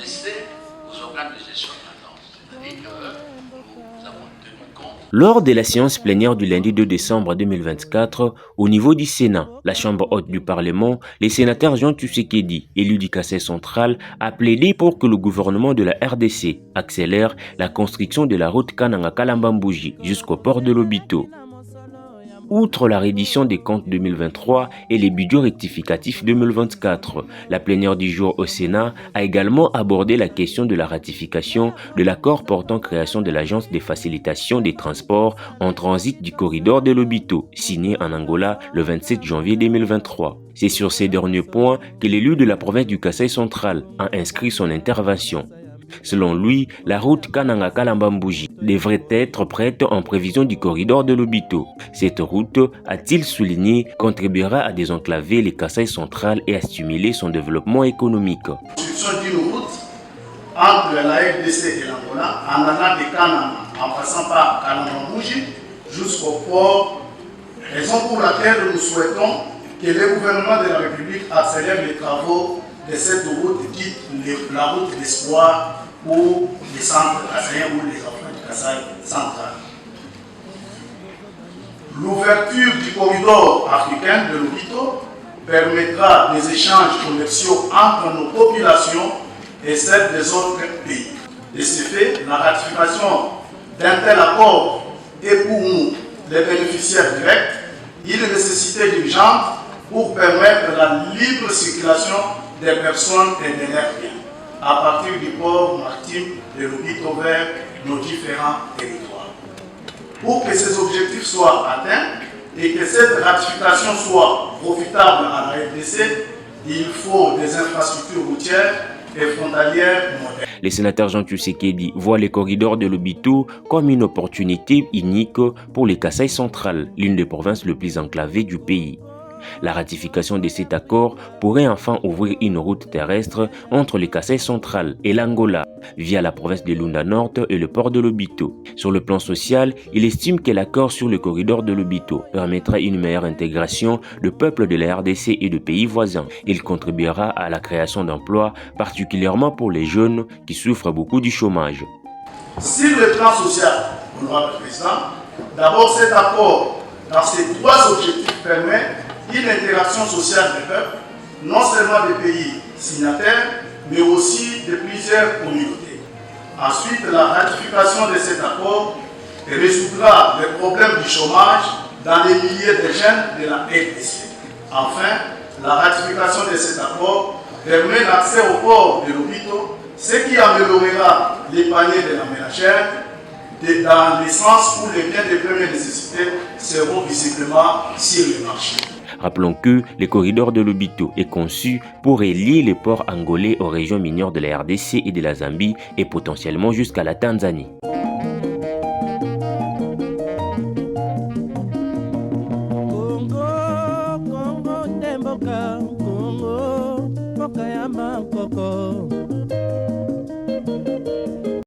laissé aux organes de gestion de l'agence. C'est-à-dire que nous avons tenu compte. Lors de la séance plénière du lundi 2 décembre 2024, au niveau du Sénat, la Chambre haute du Parlement, les sénateurs Jean Tshisekedi, élu du Kasaï central, a plaidé pour que le gouvernement de la RDC accélère la construction de la route Kananga-Kalambambouji jusqu'au port de Lobito. Outre la reddition des comptes 2023 et les budgets rectificatifs 2024, la plénière du jour au Sénat a également abordé la question de la ratification de l'accord portant création de l'Agence de facilitation des transports en transit du corridor de Lobito, signé en Angola le 27 janvier 2023. C'est sur ces derniers points que l'élu de la province du Kasaï central a inscrit son intervention. Selon lui, la route Kananga-Kalambambouji devrait être prête en prévision du corridor de Lobito. Cette route, a-t-il souligné, contribuera à désenclaver les Kasaï central et à stimuler son développement économique. La construction d'une route entre la RDC et l'Angola, en allant de Kananga, en passant par Kalambambouji jusqu'au port, raison pour laquelle nous souhaitons que le gouvernement de la République accélère les travaux de cette route dite la route d'espoir pour les centres kassaïens ou les enfants du Kasaï central. L'ouverture du corridor africain de Lobito permettra des échanges commerciaux entre nos populations et celles des autres pays. De ce fait, la ratification d'un tel accord est pour nous, les bénéficiaires directs, une nécessité urgente pour permettre la libre circulation des personnes et de leurs biens à partir du port maritime de Lobito vers nos différents territoires. Pour que ces objectifs soient atteints et que cette ratification soit profitable à la RDC, il faut des infrastructures routières et frontalières modernes. Les sénateurs Jean Tshisekedi voient les corridors de Lobito comme une opportunité unique pour les Kasaï central, l'une des provinces les plus enclavées du pays. La ratification de cet accord pourrait enfin ouvrir une route terrestre entre le Kasaï central et l'Angola via la province de Lunda Nord et le port de Lobito. Sur le plan social, il estime que l'accord sur le corridor de Lobito permettra une meilleure intégration de peuples de la RDC et de pays voisins. Il contribuera à la création d'emplois, particulièrement pour les jeunes qui souffrent beaucoup du chômage. Sur le plan social, honorable président, d'abord cet accord dans ces trois objectifs permet une intégration sociale des peuples, non seulement des pays signataires, mais aussi de plusieurs communautés. Ensuite, la ratification de cet accord résoudra les problèmes du chômage dans les milliers de jeunes de la RDC. Enfin, la ratification de cet accord permet l'accès au port de Lobito, ce qui améliorera les paniers de la ménagère dans le sens où les biens de première nécessité seront visiblement sur le marché. Rappelons que le corridor de Lobito est conçu pour relier les ports angolais aux régions minières de la RDC et de la Zambie et potentiellement jusqu'à la Tanzanie.